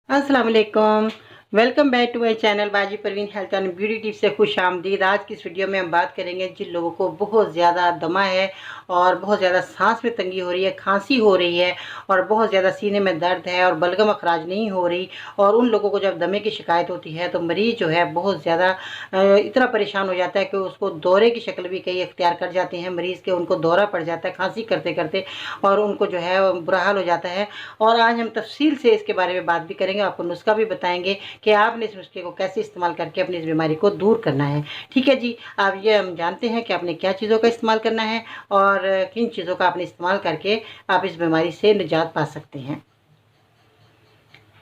अस्सलाम वालेकुम। Welcome back to my channel Baji Parveen health and beauty tips से खुश आमदीद। आज की इस वीडियो में हम बात करेंगे जिन लोगों को बहुत ज़्यादा दमा है और बहुत ज़्यादा सांस में तंगी हो रही है, खांसी हो रही है और बहुत ज़्यादा सीने में दर्द है और बलगम अखराज नहीं हो रही। और उन लोगों को जब दमे की शिकायत होती है तो मरीज़ जो है बहुत ज़्यादा इतना परेशान हो जाता है कि उसको दौरे की शक्ल भी कई अख्तियार कर जाते हैं मरीज़ के, उनको दौरा पड़ जाता है खांसी करते करते और उनको जो है बुरा हाल हो जाता है। और आज हम तफसील से इसके बारे में बात भी करेंगे, आपको नुस्खा भी बताएंगे कि आपने इस नुस्खे को कैसे इस्तेमाल करके अपनी इस बीमारी को दूर करना है। ठीक है जी, आप ये हम जानते हैं कि आपने क्या चीज़ों का इस्तेमाल करना है और किन चीज़ों का आपने इस्तेमाल करके आप इस बीमारी से निजात पा सकते हैं।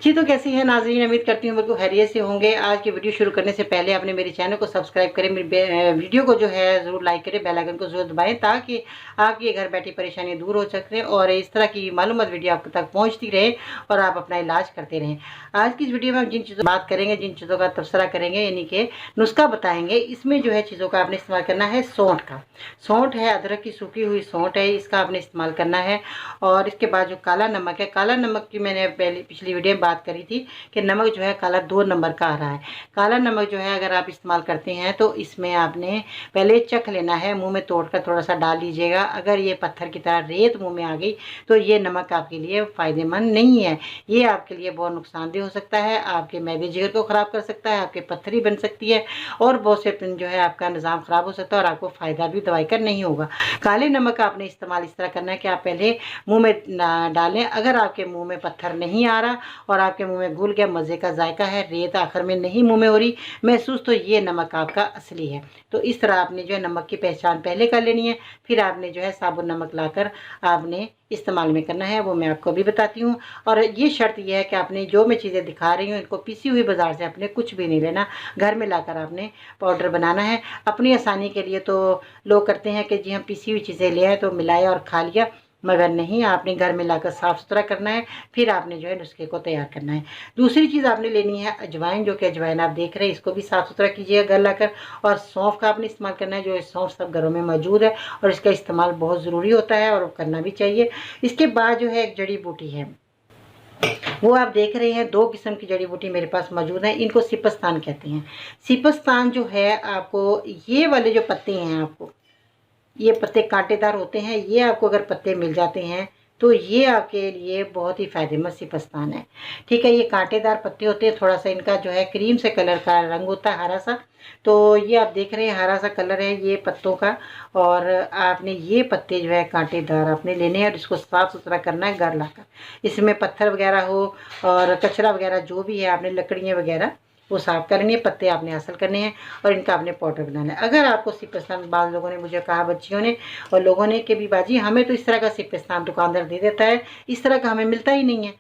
जी, तो कैसी है नाज़रीन, उम्मीद करती हूँ बिल्कुल खैरियत से होंगे। आज की वीडियो शुरू करने से पहले आपने मेरे चैनल को सब्सक्राइब करें, मेरी वीडियो को जो है ज़रूर लाइक करें, बेल आइकन को ज़रूर दबाएं ताकि आपकी घर बैठी परेशानी दूर हो सके और इस तरह की मालूमात वीडियो आप तक पहुँचती रहे और आप अपना इलाज करते रहें। आज की इस वीडियो में हम जिन चीज़ों बात करेंगे, जिन चीज़ों का तबसरा करेंगे यानी कि नुस्खा बताएंगे, इसमें जो है चीज़ों का आपने इस्तेमाल करना है सौंठ का। सौंठ है, अदरक की सूखी हुई सौंठ है, इसका आपने इस्तेमाल करना है। और इसके बाद जो काला नमक है, काला नमक की मैंने पहले पिछली वीडियो में बात करी थी कि नमक जो है काला 2 नंबर का आ रहा है। काला नमक जो है अगर आप इस्तेमाल करते हैं तो इसमें आपने पहले चख लेना है, मुंह में तोड़कर थोड़ा सा डाल लीजिएगा। अगर ये पत्थर की तरह रेत मुंह में आ गई तो ये नमक आपके लिए फ़ायदेमंद नहीं है, ये आपके लिए बहुत नुकसानदेह हो सकता है, आपके मैदे जिगर को ख़राब कर सकता है, आपके पत्थरी बन सकती है और बहुत से जो है आपका निज़ाम ख़राब हो सकता है और आपको फ़ायदा भी दवाई का नहीं होगा। काले नमक का आपने इस्तेमाल इस तरह करना है कि आप पहले मुंह में डालें। अगर आपके मुंह में पत्थर नहीं आ रहा और आपके मुंह में घुल गया, मज़े का जायका है, रेत आखिर में नहीं मुंह में हो रही महसूस, तो ये नमक आपका असली है। तो इस तरह आपने जो है नमक की पहचान पहले कर लेनी है, फिर आपने जो है साबुन नमक लाकर आपने इस्तेमाल में करना है, वो मैं आपको अभी बताती हूँ। और ये शर्त यह है कि आपने जो मैं चीज़ें दिखा रही हूँ इनको पीसी हुई बाज़ार से आपने कुछ भी नहीं लेना, घर में लाकर आपने पाउडर बनाना है। अपनी आसानी के लिए तो लोग करते हैं कि जी हम पीसी हुई चीज़ें ले आए तो मिलाया और खा लिया, मगर नहीं, आपने घर में लाकर साफ़ सुथरा करना है, फिर आपने जो है नुस्खे को तैयार करना है। दूसरी चीज़ आपने लेनी है अजवाइन, जो कि अजवाइन आप देख रहे हैं, इसको भी साफ़ सुथरा कीजिएगा घर लाकर। और सौंफ का आपने इस्तेमाल करना है, जो सौंफ सब घरों में मौजूद है और इसका इस्तेमाल बहुत ज़रूरी होता है और करना भी चाहिए। इसके बाद जो है एक जड़ी बूटी है, वो आप देख रहे हैं 2 किस्म की जड़ी बूटी मेरे पास मौजूद है, इनको सिपस्तान कहते हैं। सिपस्तान जो है आपको ये वाले जो पत्ते हैं, आपको ये पत्ते कांटेदार होते हैं, ये आपको अगर पत्ते मिल जाते हैं तो ये आपके लिए बहुत ही फ़ायदेमंद सिपस्तान है। ठीक है, ये कांटेदार पत्ते होते हैं, थोड़ा सा इनका जो है क्रीम से कलर का रंग होता है, हरा सा। तो ये आप देख रहे हैं हरा सा कलर है ये पत्तों का। और आपने ये पत्ते जो है कांटेदार आपने लेने हैं और इसको साफ़ सुथरा करना है घर लाकर। इसमें पत्थर वगैरह हो और कचरा वगैरह जो भी है, आपने लकड़ियाँ वगैरह वो साफ़ करनी है, पत्ते आपने हासिल करने हैं और इनका आपने पाउडर बनाना है। अगर आपको सिपस्तान, बाज़ लोगों ने मुझे कहा, बच्चियों ने और लोगों ने, कि भी बाजी हमें तो इस तरह का सिपस्तान दुकानदार दे देता है, इस तरह का हमें मिलता ही नहीं है।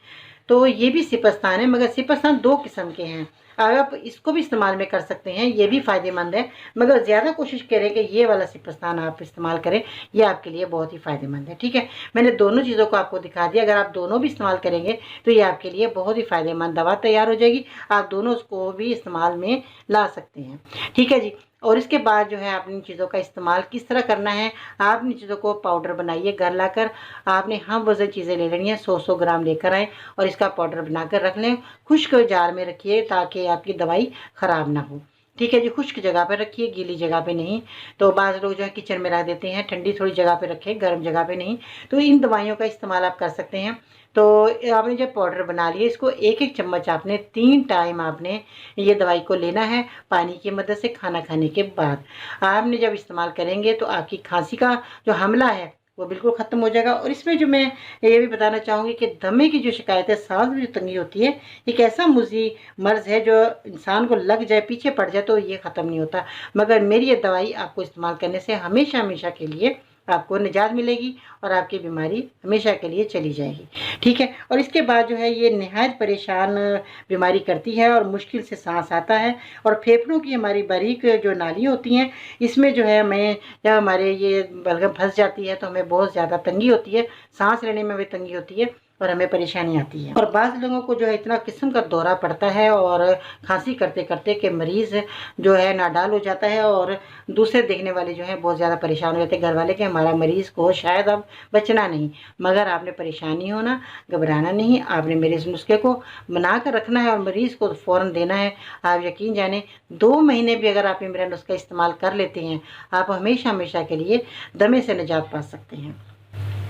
तो ये भी सिपस्तान है, मगर सिपस्तान 2 किस्म के हैं। आप इसको भी इस्तेमाल में कर सकते हैं, ये भी फ़ायदेमंद है, मगर ज़्यादा कोशिश करें कि ये वाला सिपस्तान आप इस्तेमाल करें, ये आपके लिए बहुत ही फ़ायदेमंद है। ठीक है, मैंने दोनों चीज़ों को आपको दिखा दिया। अगर आप दोनों भी इस्तेमाल करेंगे तो ये आपके लिए बहुत ही फ़ायदेमंद दवा तैयार हो जाएगी, आप दोनों को भी इस्तेमाल में ला सकते हैं। ठीक है जी। और इसके बाद जो है आपने इन चीज़ों का इस्तेमाल किस तरह करना है, आप इन चीज़ों को पाउडर बनाइए घर लाकर। आपने हम वज़न चीज़ें ले लेनी है, 100-100 ग्राम लेकर आएँ और इसका पाउडर बनाकर रख लें। खुश्क जार में रखिए ताकि आपकी दवाई ख़राब ना हो। ठीक है जी, खुश्क जगह पर रखिए, गीली जगह पे नहीं। तो बाज़ लोग जो है किचन में रख देते हैं, ठंडी थोड़ी जगह पे रखें, गर्म जगह पे नहीं। तो इन दवाइयों का इस्तेमाल आप कर सकते हैं। तो आपने जब पाउडर बना लिया, इसको 1-1 चम्मच आपने 3 टाइम आपने ये दवाई को लेना है पानी की मदद से, खाना खाने के बाद। आपने जब इस्तेमाल करेंगे तो आपकी खांसी का जो हमला है वो बिल्कुल ख़त्म हो जाएगा। और इसमें जो मैं ये भी बताना चाहूँगी कि दमे की जो शिकायत है, सांस में जो तंगी होती है, एक ऐसा मुज़ी मर्ज़ है जो इंसान को लग जाए, पीछे पड़ जाए तो ये ख़त्म नहीं होता, मगर मेरी ये दवाई आपको इस्तेमाल करने से हमेशा हमेशा के लिए आपको निजात मिलेगी और आपकी बीमारी हमेशा के लिए चली जाएगी। ठीक है, और इसके बाद जो है ये निहायत परेशान बीमारी करती है और मुश्किल से सांस आता है। और फेफड़ों की हमारी बारीक जो नाली होती हैं, इसमें जो है हमें, जब हमारे ये बलगम फंस जाती है तो हमें बहुत ज़्यादा तंगी होती है, सांस लेने में भी तंगी होती है और हमें परेशानी आती है। और बाज़ लोगों को जो है इतना किस्म का दौरा पड़ता है और खांसी करते करते कि मरीज़ जो है नाडाल हो जाता है और दूसरे देखने वाले जो हैं बहुत ज़्यादा परेशान हो जाते हैं, घर वाले कि हमारा मरीज़ को शायद अब बचना नहीं। मगर आपने परेशानी होना, घबराना नहीं, आपने मेरे इस नुस्खे को बना कर रखना है और मरीज़ को फ़ौरन देना है। आप यकीन जाने 2 महीने भी अगर आप ये मेरा नुस्खा इस्तेमाल कर लेते हैं, आप हमेशा हमेशा के लिए दमे से निजात पा सकते हैं।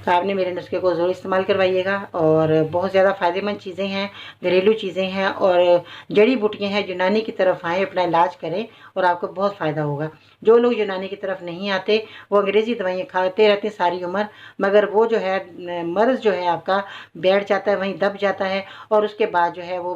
तो आपने मेरे नुस्खे को ज़रूर इस्तेमाल करवाइएगा। और बहुत ज़्यादा फ़ायदेमंद चीज़ें हैं, घरेलू चीज़ें हैं और जड़ी बूटियाँ हैं। यूनानी की तरफ आएँ, अपना इलाज करें और आपको बहुत फ़ायदा होगा। जो लोग यूनानी की तरफ नहीं आते वो अंग्रेज़ी दवाइयाँ खाते रहते हैं सारी उम्र, मगर वो जो है मर्ज़ जो है आपका बैठ जाता है, वहीं दब जाता है और उसके बाद जो है वो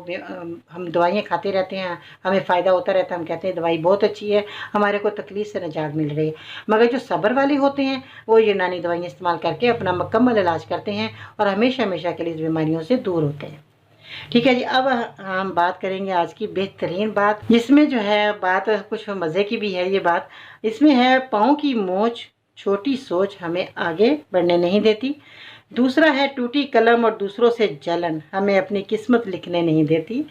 हम दवाइयाँ खाते रहते हैं, हमें फ़ायदा होता रहता है, हम कहते हैं दवाई बहुत अच्छी है, हमारे को तकलीफ़ से निजात मिल रही है। मगर जो सब्र वाले होते हैं वो यूनानी दवाइयाँ इस्तेमाल करके अपना मुकम्मल इलाज करते हैं और हमेशा हमेशा के लिए इस बीमारियों से दूर होते हैं। ठीक है जी, अब हम बात करेंगे आज की बेहतरीन बात, जिसमें जो है बात कुछ मज़े की भी है। ये बात इसमें है, पाँव की मोच छोटी सोच हमें आगे बढ़ने नहीं देती। दूसरा है, टूटी कलम और दूसरों से जलन हमें अपनी किस्मत लिखने नहीं देती।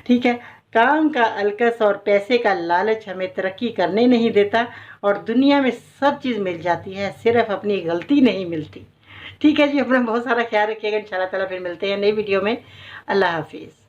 ठीक है, काम का अलकस और पैसे का लालच हमें तरक्की करने नहीं देता और दुनिया में सब चीज़ मिल जाती है, सिर्फ अपनी गलती नहीं मिलती। ठीक है जी, अपना बहुत सारा ख्याल रखिएगा। इंशाल्लाह ताला फिर मिलते हैं नई वीडियो में। अल्लाह हाफिज़।